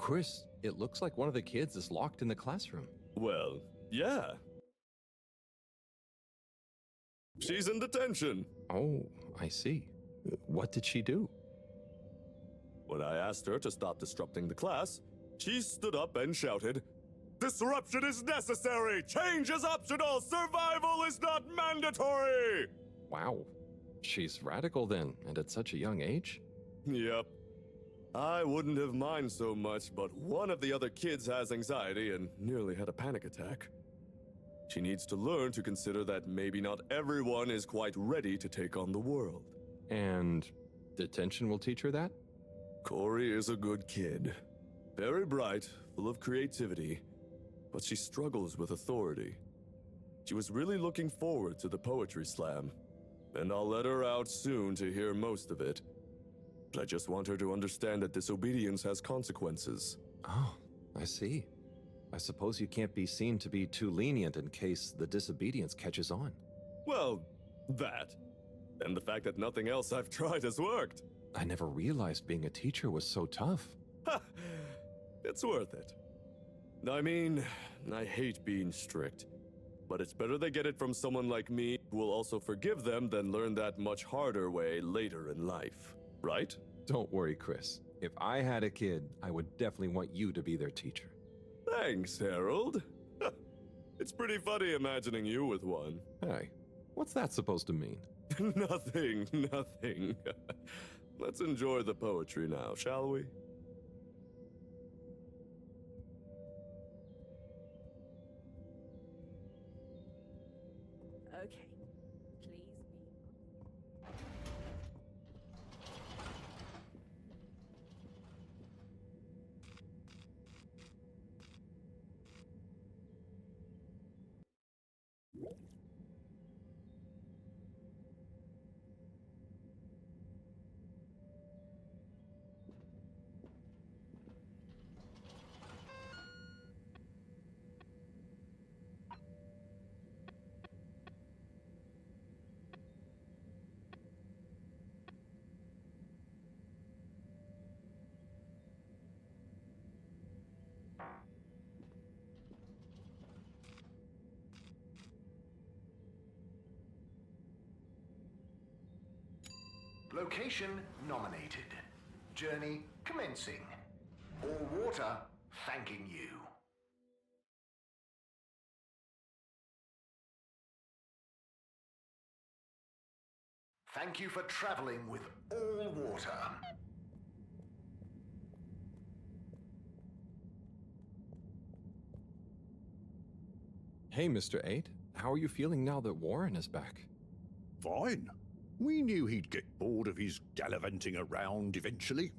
Chris, it looks like one of the kids is locked in the classroom. Well, yeah. She's in detention. Oh, I see. What did she do? When I asked her to stop disrupting the class, she stood up and shouted, "Disruption is necessary! Change is optional! Survival is not mandatory!" Wow. She's radical then, and at such a young age? Yep. I wouldn't have minded so much, but one of the other kids has anxiety and nearly had a panic attack. She needs to learn to consider that maybe not everyone is quite ready to take on the world. And detention will teach her that? Corey is a good kid. Very bright, full of creativity, but she struggles with authority. She was really looking forward to the poetry slam, and I'll let her out soon to hear most of it. But I just want her to understand that disobedience has consequences. Oh, I see. I suppose you can't be seen to be too lenient in case the disobedience catches on. Well, that. And the fact that nothing else I've tried has worked. I never realized being a teacher was so tough. Ha! It's worth it. I mean, I hate being strict. But it's better they get it from someone like me who will also forgive them than learn that much harder way later in life. Right? Don't worry, Chris. If I had a kid, I would definitely want you to be their teacher. Thanks, Harold. It's pretty funny imagining you with one. Hey, what's that supposed to mean? Nothing, nothing. Let's enjoy the poetry now, shall we? Okay, please be... Location nominated. Journey commencing. All water thanking you. Thank you for traveling with all water. Hey, Mr. 8, how are you feeling now that Warren is back? Fine. We knew he'd get bored of his gallivanting around eventually.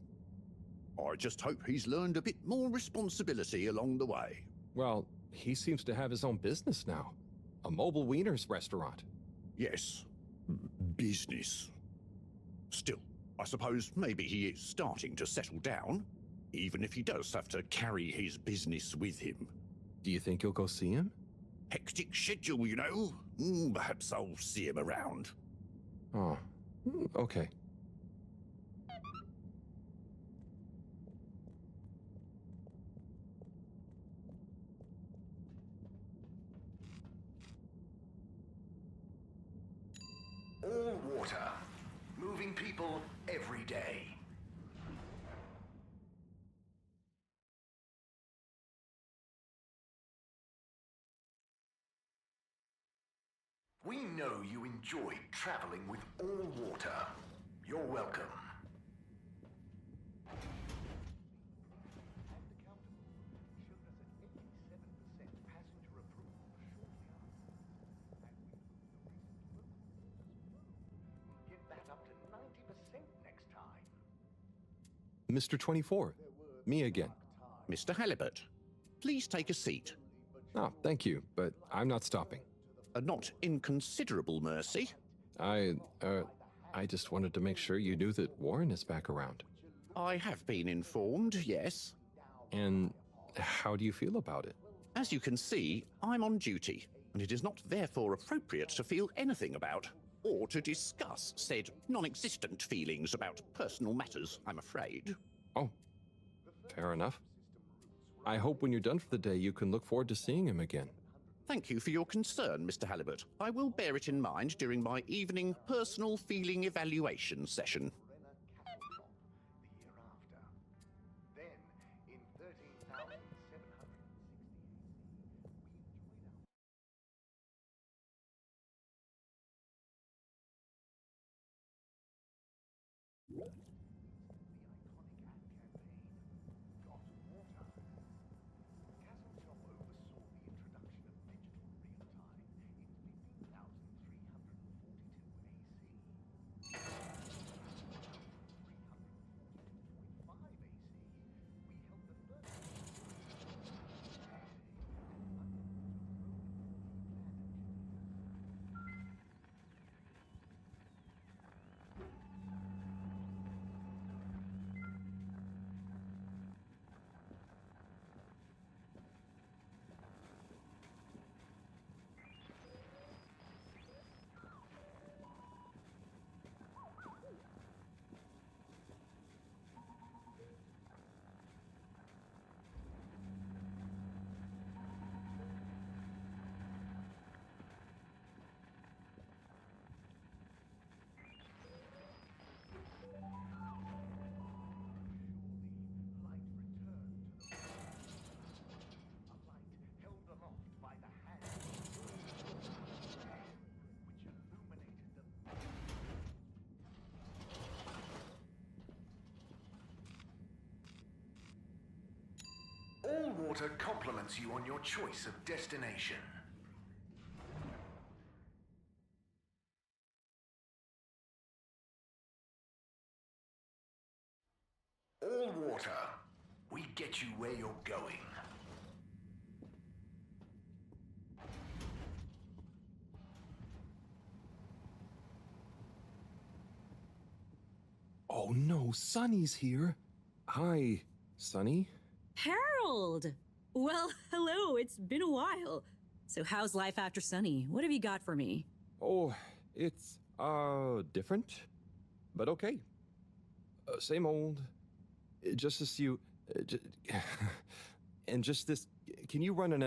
I just hope he's learned a bit more responsibility along the way. Well, he seems to have his own business now. A mobile wieners restaurant. Yes, business. Still, I suppose maybe he is starting to settle down, even if he does have to carry his business with him. Do you think you'll go see him? Hectic schedule, you know. Perhaps I'll see him around. Oh, okay. All water. Moving people every day. We know you enjoyed traveling with all water. You're welcome. Get that up to 90% next time. Mr. 24, me again. Mr. Halibut, please take a seat. Oh, thank you, but I'm not stopping. A not inconsiderable mercy. I just wanted to make sure you knew that Warren is back around. I have been informed, yes. And how do you feel about it? As you can see, I'm on duty, and it is not therefore appropriate to feel anything about, or to discuss said non-existent feelings about personal matters, I'm afraid. Oh, fair enough. I hope when you're done for the day, you can look forward to seeing him again. Thank you for your concern, Mr. Halibut. I will bear it in mind during my evening personal feeling evaluation session. The year after. Then, in 13,760 we enjoyed our... All water compliments you on your choice of destination. All water, we get you where you're going. Oh no, Sonny's here. Hi, Sonny. Harold! Well, hello, it's been a while. So how's life after Sunny? What have you got for me? Oh, it's, different, but okay. Same old. Just as you, and just this, can you run an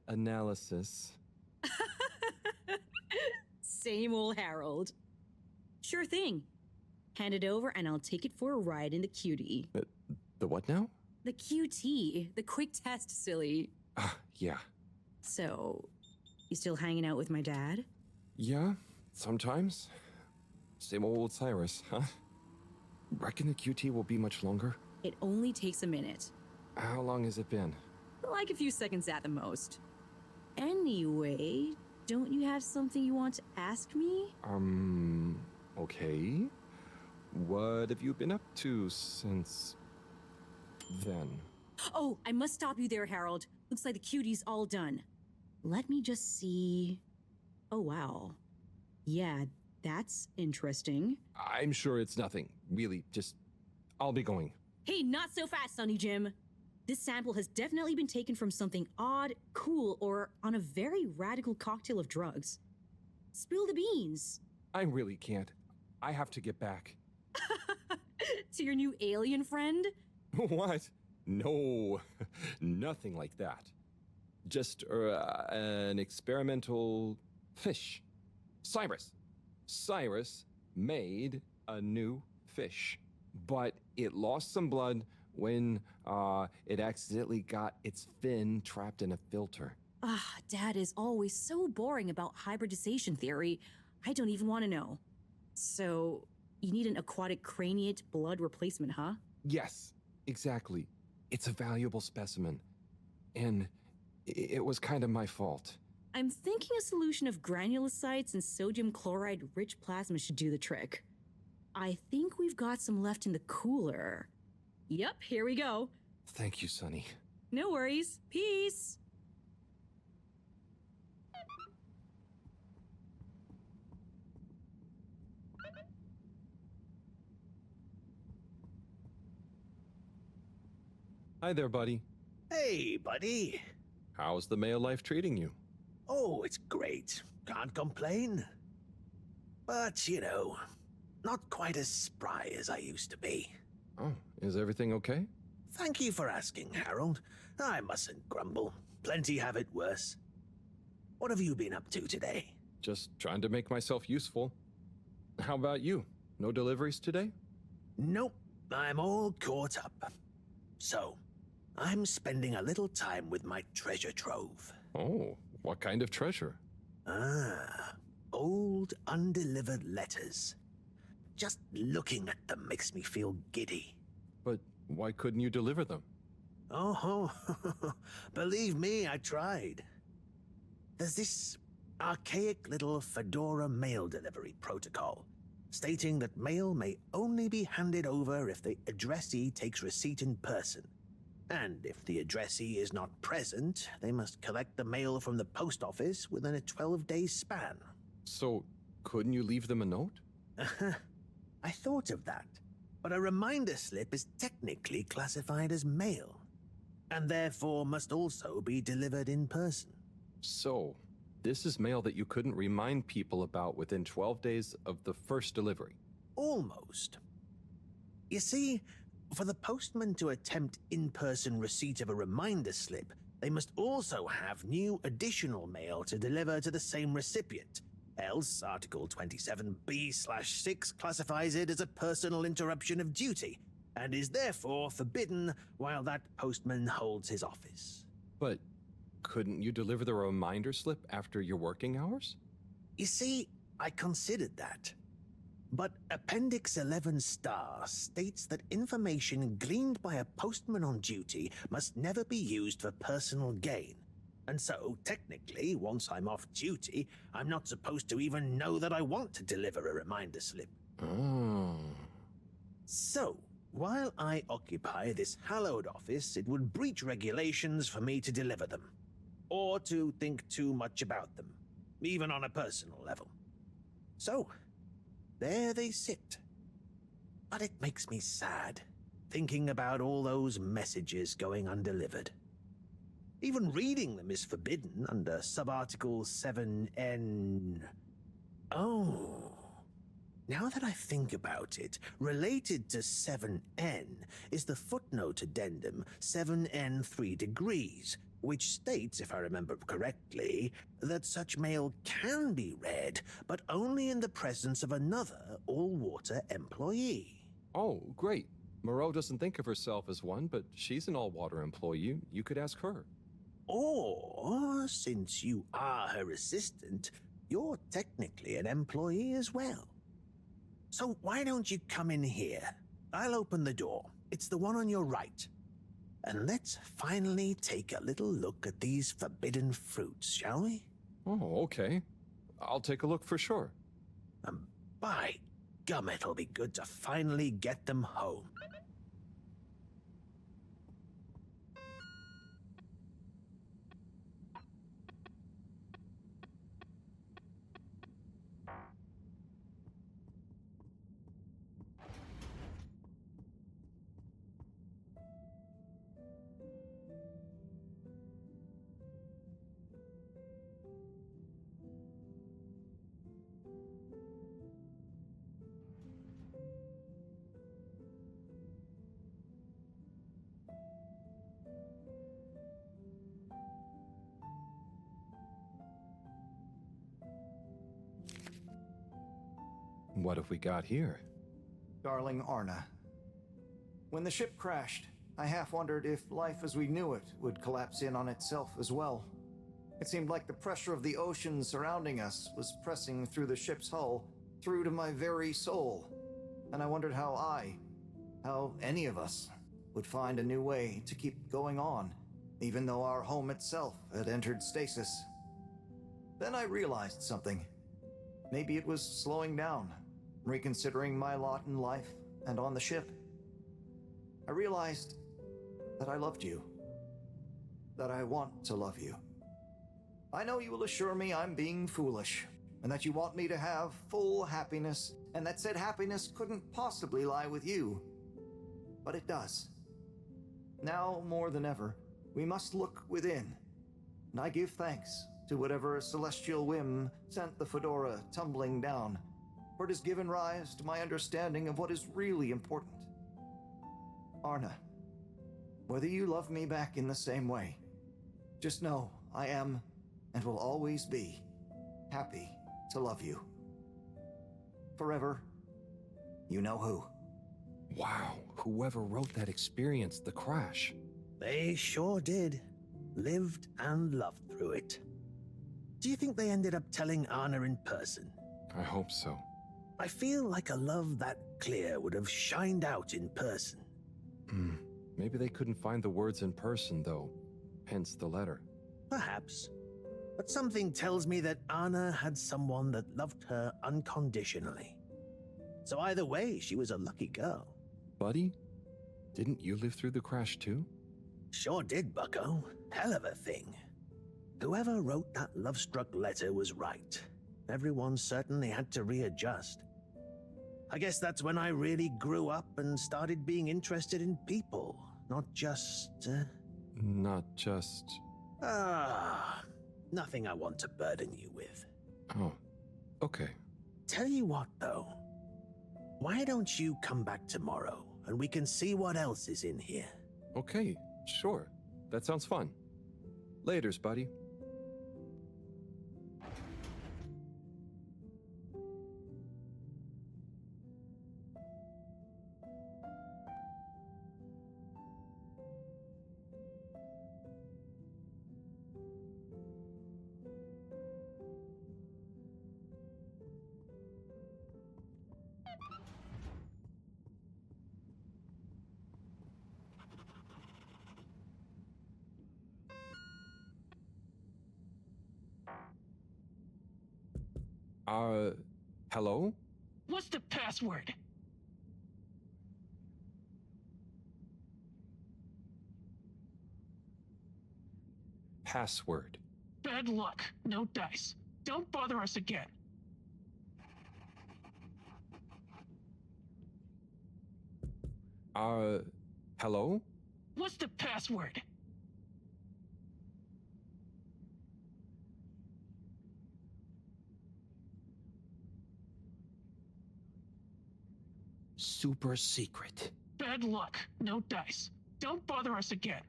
analysis? Same old Harold. Sure thing. Hand it over and I'll take it for a ride in the QT. The what now? The QT, the quick test, silly. Yeah. So, you still hanging out with my dad? Yeah, sometimes. Same old Cyrus, huh? Reckon the QT will be much longer? It only takes a minute. How long has it been? Like a few seconds at the most. Anyway, don't you have something you want to ask me? Okay. What have you been up to since then? Oh, I must stop you there, Harold. Looks like the QT's all done. Let me just see. Oh, wow. Yeah, that's interesting. I'm sure it's nothing. Really, just... I'll be going. Hey, not so fast, Sonny Jim. This sample has definitely been taken from something odd, cool, or on a very radical cocktail of drugs. Spill the beans. I really can't. I have to get back. To your new alien friend? What? No, nothing like that. Just an experimental fish. Cyrus made a new fish, but it lost some blood when it accidentally got its fin trapped in a filter. Dad is always so boring about hybridization theory. I don't even want to know. So, you need an aquatic craniate blood replacement, huh? Yes, exactly. It's a valuable specimen. And it was kind of my fault. I'm thinking a solution of granulocytes and sodium chloride-rich plasma should do the trick. I think we've got some left in the cooler. Yep, here we go. Thank you, Sonny. No worries. Peace! Hi there, buddy. Hey, buddy. How's the male life treating you? Oh, it's great. Can't complain. But, you know, not quite as spry as I used to be. Oh, Is everything okay? Thank you for asking, Harold. I mustn't grumble. Plenty have it worse. What have you been up to today? Just trying to make myself useful. How about you? No deliveries today? Nope, I'm all caught up. So, I'm spending a little time with my treasure trove. Oh, what kind of treasure? Old undelivered letters. Just looking at them makes me feel giddy. But why couldn't you deliver them? Oh, believe me, I tried. There's this archaic little Fedora mail delivery protocol, stating that mail may only be handed over if the addressee takes receipt in person. And if the addressee is not present, they must collect the mail from the post office within a 12-day span. So, couldn't you leave them a note? I thought of that, but a reminder slip is technically classified as mail, and therefore must also be delivered in person. So, this is mail that you couldn't remind people about within 12 days of the first delivery. Almost. You see, for the postman to attempt in-person receipt of a reminder slip, they must also have new additional mail to deliver to the same recipient. Else, Article 27B/6 classifies it as a personal interruption of duty, and is therefore forbidden while that postman holds his office. But couldn't you deliver the reminder slip after your working hours? You see, I considered that. But Appendix 11 Star states that information gleaned by a postman on duty must never be used for personal gain. And so, technically, once I'm off duty, I'm not supposed to even know that I want to deliver a reminder slip. Oh. So, while I occupy this hallowed office, it would breach regulations for me to deliver them. Or to think too much about them, even on a personal level. So, there they sit. But it makes me sad, thinking about all those messages going undelivered. Even reading them is forbidden under Subarticle 7N. Oh. Now that I think about it, related to 7N is the footnote addendum 7N 3 degrees, which states, if I remember correctly, that such mail can be read, but only in the presence of another all-water employee. Oh, great. Moreau doesn't think of herself as one, but she's an all-water employee. You could ask her. Or, since you are her assistant, you're technically an employee as well. So why don't you come in here? I'll open the door. It's the one on your right. And let's finally take a little look at these forbidden fruits, shall we? Oh, okay. I'll take a look for sure. By gum, it'll be good to finally get them home. What have we got here? Darling Arna. When the ship crashed, I half wondered if life as we knew it would collapse in on itself as well. It seemed like the pressure of the ocean surrounding us was pressing through the ship's hull, through to my very soul. And I wondered how any of us, would find a new way to keep going on, even though our home itself had entered stasis. Then I realized something. Maybe it was slowing down, reconsidering my lot in life and on the ship. I realized that I loved you, that I want to love you. I know you will assure me I'm being foolish, and that you want me to have full happiness, and that said happiness couldn't possibly lie with you. But it does. Now more than ever, we must look within, and I give thanks to whatever celestial whim sent the Fedora tumbling down, for it has given rise to my understanding of what is really important. Arna, whether you love me back in the same way, just know I am, and will always be, happy to love you. Forever, you know who. Wow, whoever wrote that experienced the crash. They sure did. Lived and loved through it. Do you think they ended up telling Anna in person? I hope so. I feel like a love that clear would have shined out in person. Maybe they couldn't find the words in person, though. Hence the letter. Perhaps. But something tells me that Anna had someone that loved her unconditionally. So either way, she was a lucky girl. Buddy, didn't you live through the crash too? Sure did, bucko. Hell of a thing. Whoever wrote that love-struck letter was right. Everyone certainly had to readjust. I guess that's when I really grew up and started being interested in people, not just... Not just... Nothing I want to burden you with. Oh, okay. Tell you what, though. Why don't you come back tomorrow, and we can see what else is in here? Okay, sure. That sounds fun. Laters, buddy. Hello? What's the password? Password. Bad luck. No dice. Don't bother us again. Hello? What's the password? Super secret. Bad luck. No dice. Don't bother us again.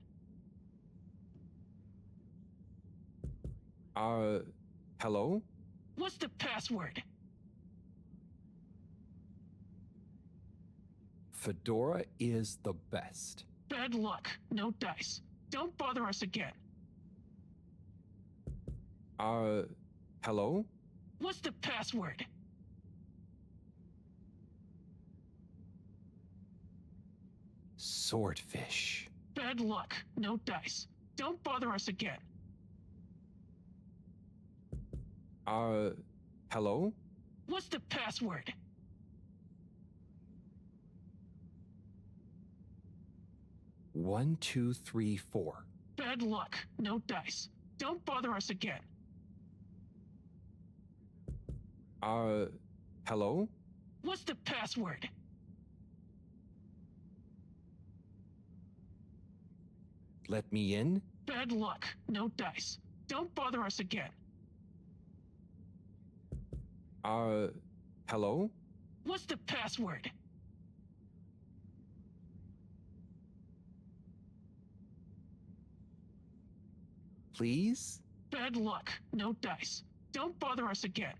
Hello? What's the password? Fedora is the best. Bad luck. No dice. Don't bother us again. Hello? What's the password? Swordfish. Bad luck. No dice. Don't bother us again. Hello? What's the password? One, two, three, four. Bad luck. No dice. Don't bother us again. Hello? What's the password? Let me in? Bad luck. No dice. Don't bother us again. Hello? What's the password? Please? Bad luck. No dice. Don't bother us again.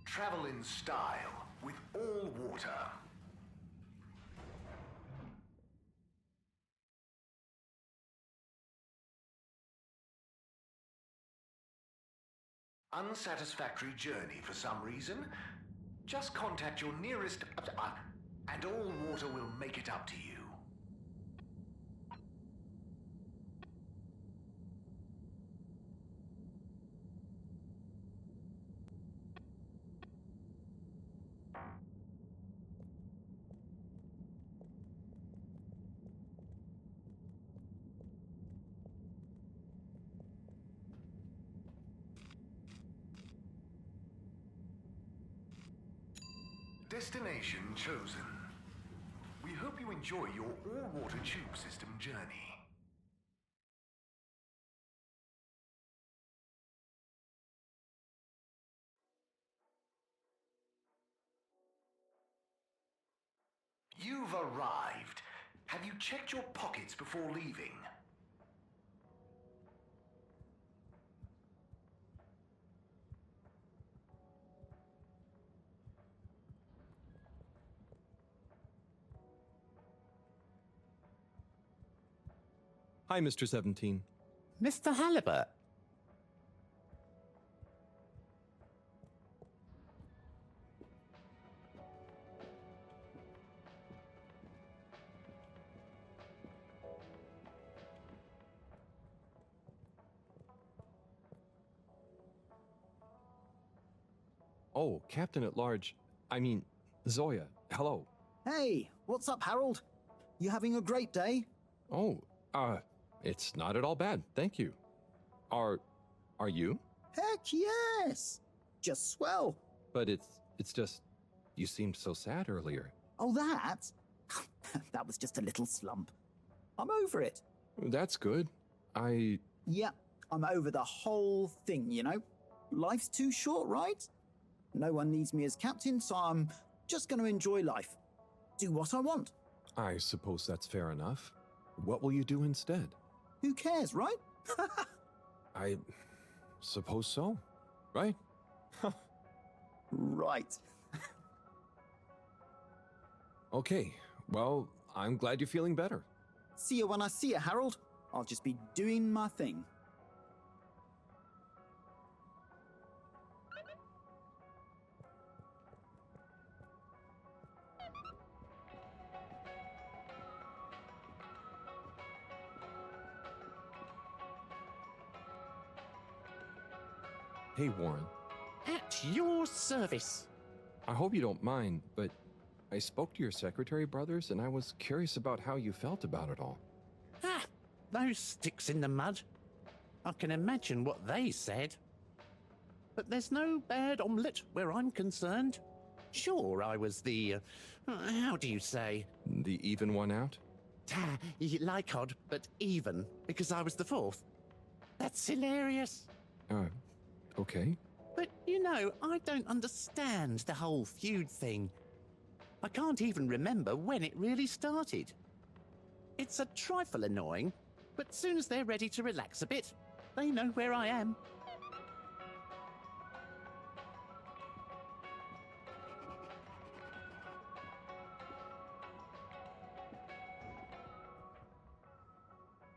Travel in style with all water. Unsatisfactory journey for some reason? Just contact your nearest... and all water will make it up to you. Destination chosen. We hope hope you enjoy your all-water tube system journey. You've arrived. Have you checked your pockets before leaving? Hi, Mr. 17. Mr. Halibut. Oh, Captain at Large. I mean, Zoya. Hello. Hey, what's up, Harold? You having a great day? Oh, it's not at all bad, thank you. Are you? Heck yes! Just swell. But it's just, you seemed so sad earlier. Oh, that? That was just a little slump. I'm over it. That's good. Yeah, I'm over the whole thing, you know? Life's too short, right? No one needs me as captain, so I'm just going to enjoy life. Do what I want. I suppose that's fair enough. What will you do instead? Who cares, right? I suppose so, right? Right. Okay, well, I'm glad you're feeling better. See you when I see you, Harold. I'll just be doing my thing. Hey, Warren. At your service. I hope you don't mind, but I spoke to your secretary brothers and I was curious about how you felt about it all. Ah, those sticks in the mud. I can imagine what they said. But there's no bad omelette where I'm concerned. Sure, I was the, how do you say? The even one out? Like odd, but even, because I was the fourth. That's hilarious. Okay. But, you know, I don't understand the whole feud thing. I can't even remember when it really started. It's a trifle annoying, but soon as they're ready to relax a bit, they know where I am.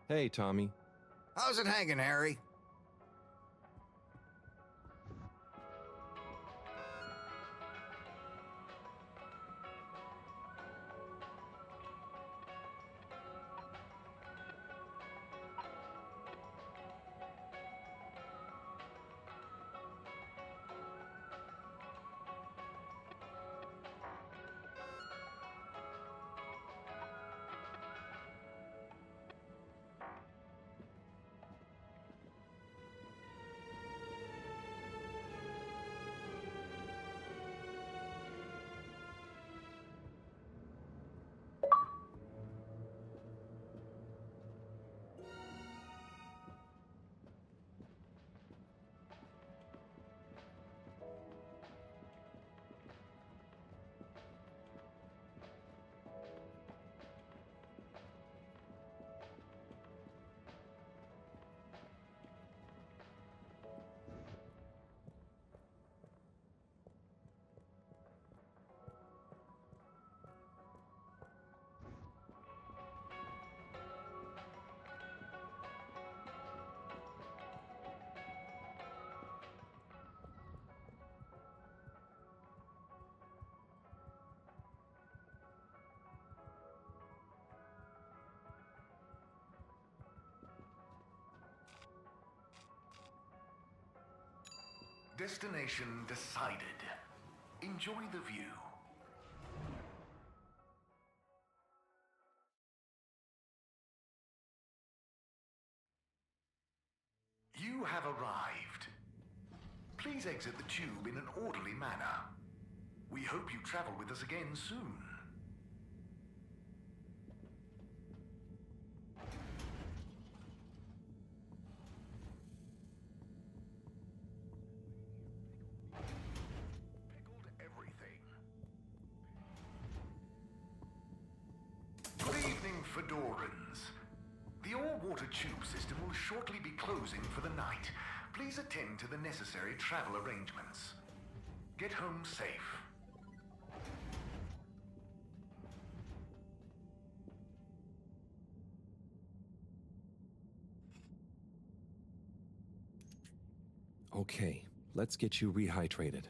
Hey, Tommy. How's it hanging, Harry? Destination decided. Enjoy the view. You have arrived. Please exit the tube in an orderly manner. We hope you travel with us again soon. Fedorans. The all-water tube system will shortly be closing for the night. Please attend to the necessary travel arrangements. Get home safe. Okay, let's get you rehydrated.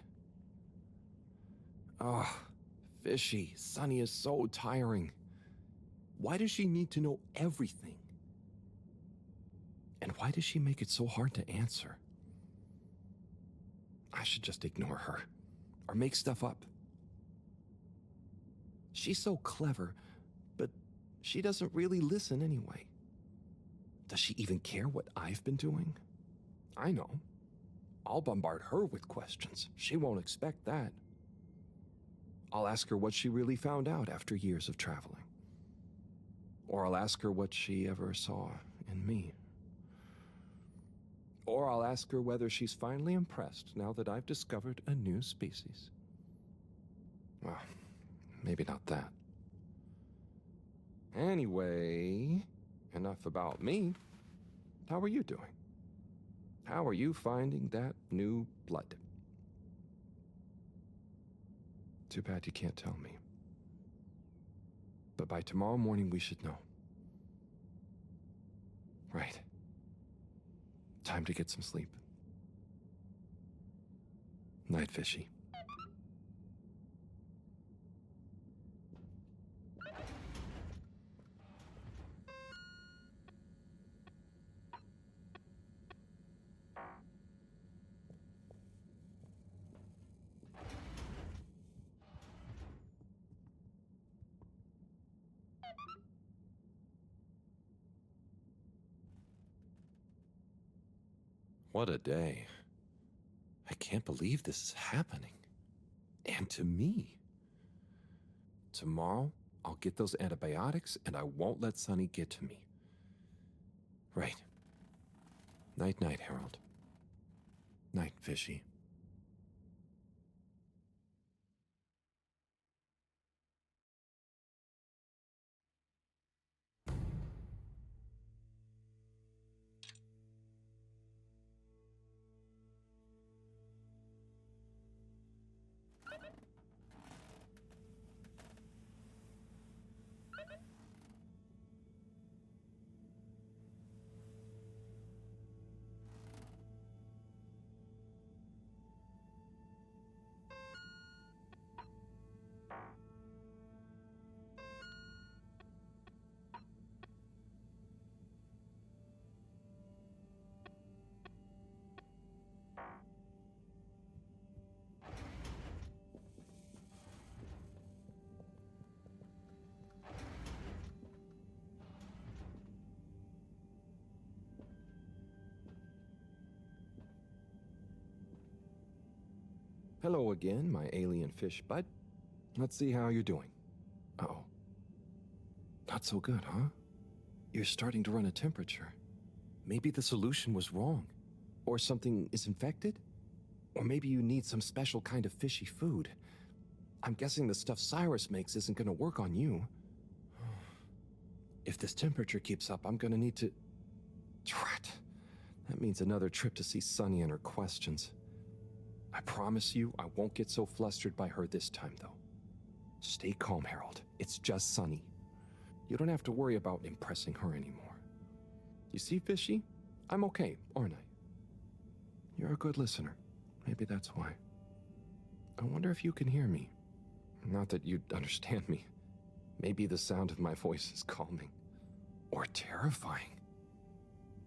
Ah, Fishy, Sunny is so tiring. Why does she need to know everything? And why does she make it so hard to answer? I should just ignore her, or make stuff up. She's so clever, but she doesn't really listen anyway. Does she even care what I've been doing? I know. I'll bombard her with questions. She won't expect that. I'll ask her what she really found out after years of traveling. Or I'll ask her what she ever saw in me. Or I'll ask her whether she's finally impressed now that I've discovered a new species. Well, maybe not that. Anyway, enough about me. How are you doing? How are you finding that new blood? Too bad you can't tell me. But by tomorrow morning, we should know. Right. Time to get some sleep. Night, Fishy. What a day. I can't believe this is happening. And to me. Tomorrow, I'll get those antibiotics and I won't let Sunny get to me. Right. Night-night, Harold. Night, Fishy. Hello again, my alien fish bud. Let's see how you're doing. Uh-oh. Not so good, huh? You're starting to run a temperature. Maybe the solution was wrong. Or something is infected? Or maybe you need some special kind of fishy food. I'm guessing the stuff Cyrus makes isn't gonna work on you. If this temperature keeps up, I'm gonna need to... Drat. That means another trip to see Sunny and her questions. I promise you, I won't get so flustered by her this time, though. Stay calm, Harold. It's just Sunny. You don't have to worry about impressing her anymore. You see, Fishy? I'm okay, aren't I? You're a good listener. Maybe that's why. I wonder if you can hear me. Not that you'd understand me. Maybe the sound of my voice is calming. Or terrifying.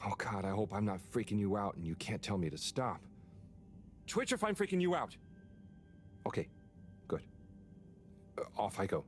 Oh God, I hope I'm not freaking you out and you can't tell me to stop. Twitch if I'm freaking you out. Okay, good. Off I go.